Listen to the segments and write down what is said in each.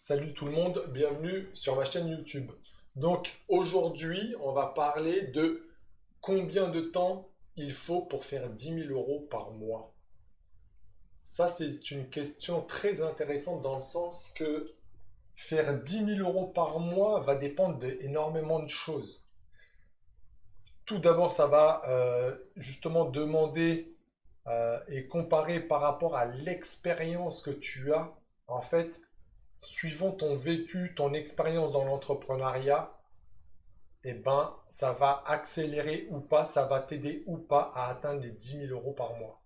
Salut tout le monde, bienvenue sur ma chaîne YouTube. Donc aujourd'hui, on va parler de combien de temps il faut pour faire 10 000 € par mois. Ça, c'est une question très intéressante dans le sens que faire 10 000 € par mois va dépendre d'énormément de choses. Tout d'abord, ça va justement demander et comparer par rapport à l'expérience que tu as. En fait, suivant ton vécu, ton expérience dans l'entrepreneuriat, eh ben, ça va accélérer ou pas, ça va t'aider ou pas à atteindre les 10 000 € par mois.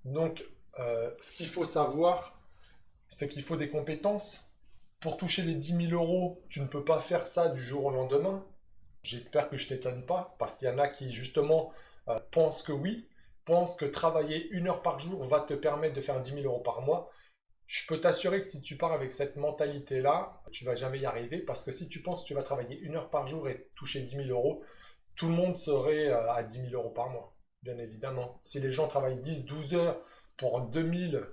Donc, ce qu'il faut savoir, c'est qu'il faut des compétences. Pour toucher les 10 000 €, tu ne peux pas faire ça du jour au lendemain. J'espère que je t'étonne pas, parce qu'il y en a qui justement pensent que oui, pensent que travailler 1 heure par jour va te permettre de faire 10 000 € par mois. Je peux t'assurer que si tu pars avec cette mentalité-là, tu vas jamais y arriver parce que si tu penses que tu vas travailler 1 heure par jour et toucher 10 000 €, tout le monde serait à 10 000 € par mois, bien évidemment. Si les gens travaillent 10, 12 heures pour 2 000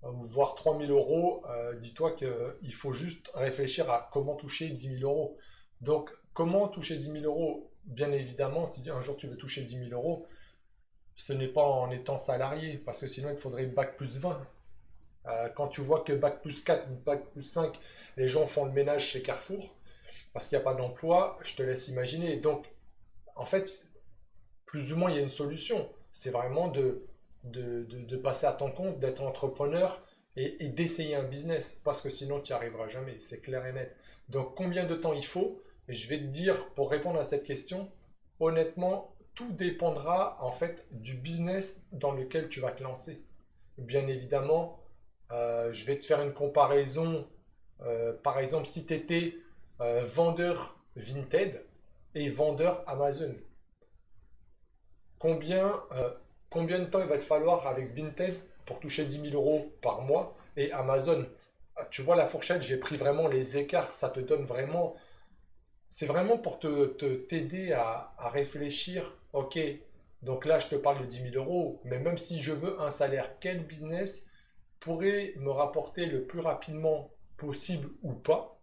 voire 3 000 €, dis-toi qu'il faut juste réfléchir à comment toucher 10 000 €. Donc, comment toucher 10 000 €? Bien évidemment, si un jour tu veux toucher 10 000 €, ce n'est pas en étant salarié parce que sinon il te faudrait bac plus 20. Quand tu vois que bac plus 4, bac plus 5, les gens font le ménage chez Carrefour parce qu'il n'y a pas d'emploi, je te laisse imaginer. Donc, en fait, plus ou moins, il y a une solution. C'est vraiment de passer à ton compte, d'être entrepreneur et d'essayer un business parce que sinon, tu n'y arriveras jamais. C'est clair et net. Donc, combien de temps il faut? Je vais te dire, pour répondre à cette question, honnêtement, tout dépendra en fait du business dans lequel tu vas te lancer. Bien évidemment, je vais te faire une comparaison. Par exemple, si tu étais vendeur Vinted et vendeur Amazon, combien, combien de temps il va te falloir avec Vinted pour toucher 10 000 € par mois et Amazon? Tu vois la fourchette, j'ai pris vraiment les écarts, ça te donne vraiment. C'est vraiment pour t'aider à réfléchir. Ok, donc là je te parle de 10 000 €, mais même si je veux un salaire, quel business pourrait me rapporter le plus rapidement possible ou pas?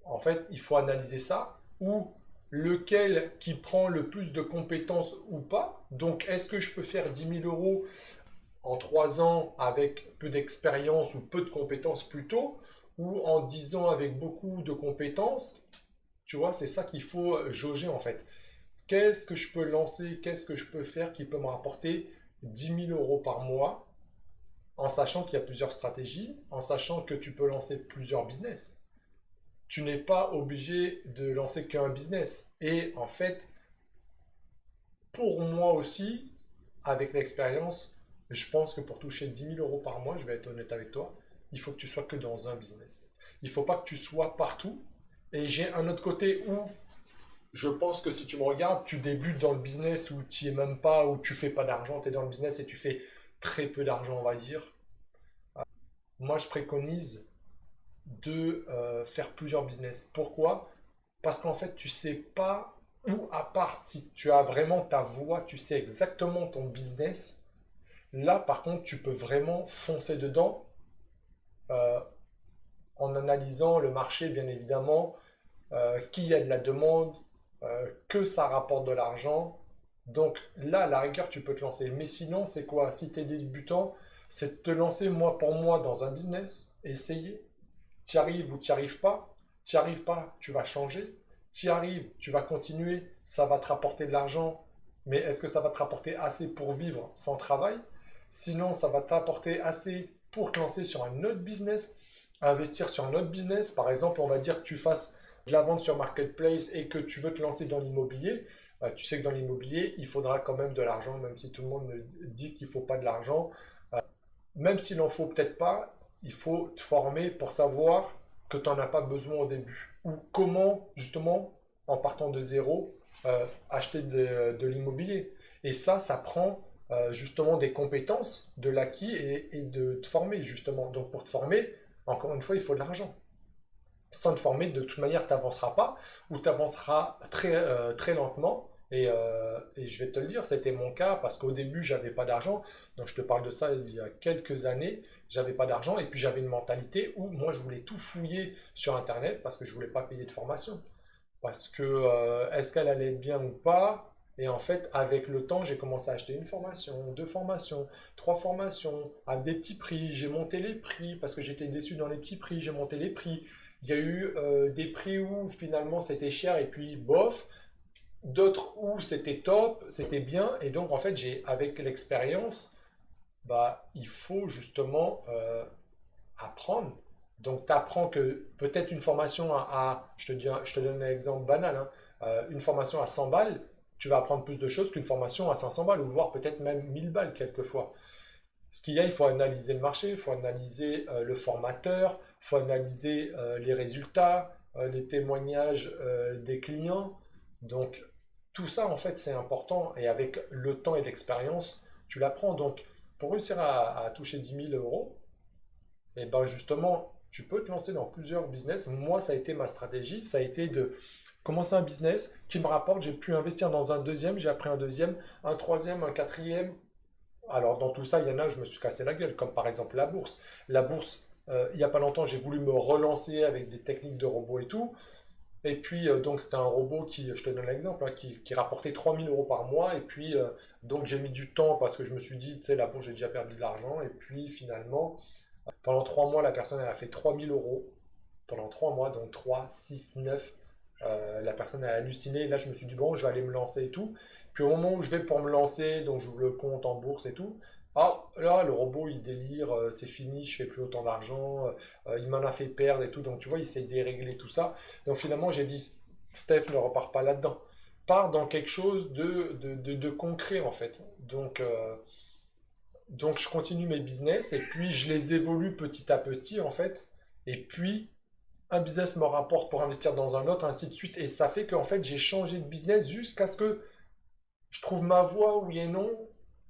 En fait, il faut analyser ça. Ou lequel qui prend le plus de compétences ou pas. Donc, est-ce que je peux faire 10 000 € en 3 ans avec peu d'expérience ou peu de compétences plutôt, ou en 10 ans avec beaucoup de compétences? Tu vois, c'est ça qu'il faut jauger en fait. Qu'est-ce que je peux lancer, qu'est-ce que je peux faire qui peut me rapporter 10 000 € par mois, en sachant qu'il y a plusieurs stratégies, en sachant que tu peux lancer plusieurs business. Tu n'es pas obligé de lancer qu'un business. Et en fait, pour moi aussi, avec l'expérience, je pense que pour toucher 10 000 € par mois, je vais être honnête avec toi, il faut que tu sois que dans un business. Il ne faut pas que tu sois partout. Et j'ai un autre côté où je pense que si tu me regardes, tu débutes dans le business où tu n'y es même pas, où tu fais pas d'argent, tu es dans le business et tu fais très peu d'argent, on va dire. Moi, je préconise de faire plusieurs business. Pourquoi? Parce qu'en fait, tu sais pas où, à part si tu as vraiment ta voie, tu sais exactement ton business. Là, par contre, tu peux vraiment foncer dedans euh, en analysant le marché, bien évidemment, qu'il y a de la demande, que ça rapporte de l'argent. Donc là, à la rigueur, tu peux te lancer. Mais sinon, c'est quoi? Si tu es débutant, c'est de te lancer mois pour mois dans un business, essayer. Tu y arrives ou tu n'y arrives pas. Tu n'y arrives pas, tu vas changer. Tu y arrives, tu vas continuer, ça va te rapporter de l'argent. Mais est-ce que ça va te rapporter assez pour vivre sans travail? Sinon, ça va t'apporter assez pour te lancer sur un autre business, investir sur un autre business. Par exemple, on va dire que tu fasses de la vente sur Marketplace et que tu veux te lancer dans l'immobilier. Tu sais que dans l'immobilier, il faudra quand même de l'argent, même si tout le monde me dit qu'il ne faut pas de l'argent. Même s'il n'en faut peut-être pas, il faut te former pour savoir que tu n'en as pas besoin au début. Ou comment, justement, en partant de zéro, acheter de l'immobilier. Et ça prend justement des compétences, de l'acquis et de te former, justement. Donc pour te former, encore une fois, il faut de l'argent. Sans te former, de toute manière, tu n'avanceras pas ou tu avanceras très lentement. Et je vais te le dire, c'était mon cas parce qu'au début, j'avais pas d'argent. Donc, je te parle de ça il y a quelques années. J'avais pas d'argent et puis j'avais une mentalité où moi, je voulais tout fouiller sur Internet parce que je voulais pas payer de formation. Parce que est-ce qu'elle allait être bien ou pas? Et en fait, avec le temps, j'ai commencé à acheter une formation, deux formations, trois formations, à des petits prix. J'ai monté les prix parce que j'étais déçu dans les petits prix. J'ai monté les prix. Il y a eu des prix où finalement c'était cher et puis bof. D'autres où c'était top, c'était bien. Et donc, en fait, avec l'expérience, bah, il faut justement apprendre. Donc, tu apprends que peut-être une formation je te donne un exemple banal, hein, une formation à 100 balles, tu vas apprendre plus de choses qu'une formation à 500 balles, ou voire peut-être même 1000 balles quelquefois. Ce qu'il y a, il faut analyser le marché, il faut analyser le formateur, il faut analyser les résultats, les témoignages des clients. Donc, tout ça, en fait, c'est important. Et avec le temps et l'expérience, tu l'apprends. Donc, pour réussir à toucher 10 000 euros, et ben justement, tu peux te lancer dans plusieurs business. Moi, ça a été ma stratégie. Ça a été de commencer un business qui me rapporte. J'ai pu investir dans un deuxième, j'ai appris un deuxième, un troisième, un quatrième. Alors, dans tout ça, il y en a, je me suis cassé la gueule, comme par exemple la bourse. La bourse, il n'y a pas longtemps, j'ai voulu me relancer avec des techniques de robot et tout. Et puis, donc, c'était un robot qui, je te donne l'exemple, hein, qui rapportait 3 000 euros par mois. Et puis, donc, j'ai mis du temps parce que je me suis dit, tu sais, la bourse, j'ai déjà perdu de l'argent. Et puis, finalement, pendant 3 mois, la personne elle a fait 3 000 euros. Pendant 3 mois, donc 3, 6, 9. La personne a halluciné. Là, je me suis dit, bon, je vais aller me lancer et tout. Puis au moment où je vais pour me lancer, donc j'ouvre le compte en bourse et tout. Ah, là, le robot, il délire, c'est fini, je fais plus autant d'argent, il m'en a fait perdre et tout. Donc, tu vois, il s'est déréglé tout ça. Donc, finalement, j'ai dit, Steph, ne repars pas là-dedans. Pars dans quelque chose de concret, en fait. Donc, je continue mes business et puis je les évolue petit à petit, en fait. Et puis, un business me rapporte pour investir dans un autre, ainsi de suite. Et ça fait qu'en fait, j'ai changé de business jusqu'à ce que je trouve ma voie, oui et non,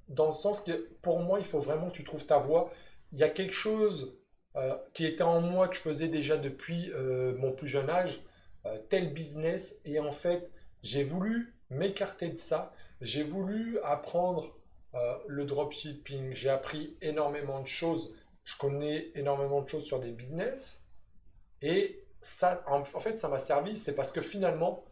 dans le sens que pour moi, il faut vraiment que tu trouves ta voie. Il y a quelque chose qui était en moi que je faisais déjà depuis mon plus jeune âge, tel business, et en fait, j'ai voulu m'écarter de ça. J'ai voulu apprendre le dropshipping. J'ai appris énormément de choses. Je connais énormément de choses sur des business. Et ça, en fait, ça m'a servi. C'est parce que finalement,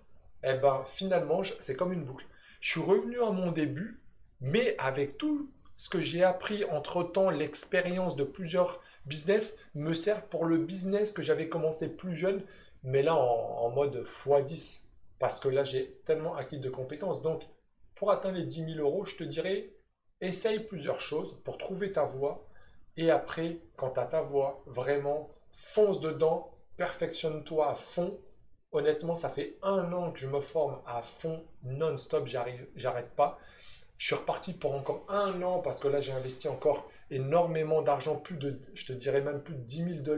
eh ben, finalement, c'est comme une boucle. Je suis revenu à mon début, mais avec tout ce que j'ai appris entre-temps, l'expérience de plusieurs business me sert pour le business que j'avais commencé plus jeune, mais là en mode x10. Parce que là, j'ai tellement acquis de compétences. Donc, pour atteindre les 10 000 euros, je te dirais, essaye plusieurs choses pour trouver ta voie. Et après, quand tu as ta voie, vraiment, fonce dedans, perfectionne-toi à fond. Honnêtement, ça fait 1 an que je me forme à fond, non-stop, j'arrête pas. Je suis reparti pour encore 1 an parce que là, j'ai investi encore énormément d'argent, je te dirais même plus de 10 000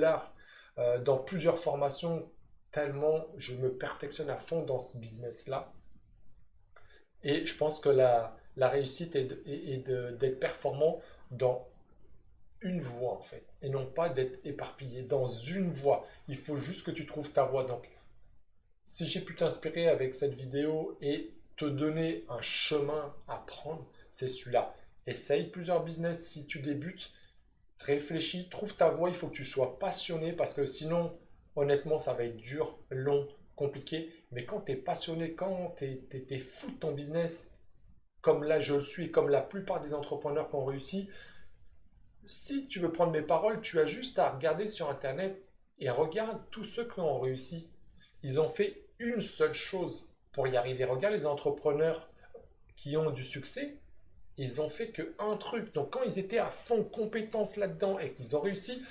$ dans plusieurs formations, tellement je me perfectionne à fond dans ce business-là. Et je pense que la réussite d'être performant dans une voie en fait, et non pas d'être éparpillé dans une voie. Il faut juste que tu trouves ta voie. Donc, si j'ai pu t'inspirer avec cette vidéo et te donner un chemin à prendre, c'est celui-là. Essaye plusieurs business si tu débutes, réfléchis, trouve ta voie, il faut que tu sois passionné parce que sinon, honnêtement, ça va être dur, long, compliqué. Mais quand tu es passionné, quand tu es fou de ton business, comme là je le suis, comme la plupart des entrepreneurs qui ont réussi, si tu veux prendre mes paroles, tu as juste à regarder sur Internet et regarde tous ceux qui ont réussi. Ils ont fait une seule chose pour y arriver. Regarde les entrepreneurs qui ont du succès, ils ont fait que un truc. Donc quand ils étaient à fond compétences là-dedans et qu'ils ont réussi,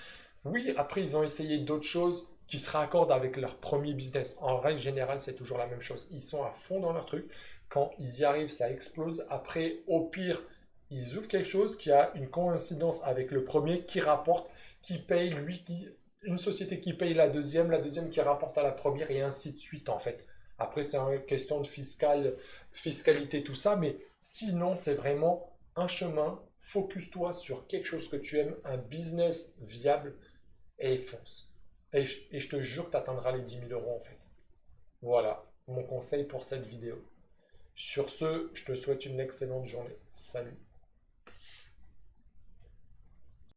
oui, après ils ont essayé d'autres choses qui se raccordent avec leur premier business. En règle générale, c'est toujours la même chose. Ils sont à fond dans leur truc. Quand ils y arrivent, ça explose. Après, au pire, ils ouvrent quelque chose qui a une coïncidence avec le premier, qui rapporte, qui paye, une société qui paye la deuxième qui rapporte à la première, et ainsi de suite en fait. Après, c'est une question de fiscalité, tout ça, mais sinon, c'est vraiment un chemin. Focus-toi sur quelque chose que tu aimes, un business viable, et fonce. Et je te jure que tu atteindras les 10 000 € en fait. Voilà mon conseil pour cette vidéo. Sur ce, je te souhaite une excellente journée. Salut.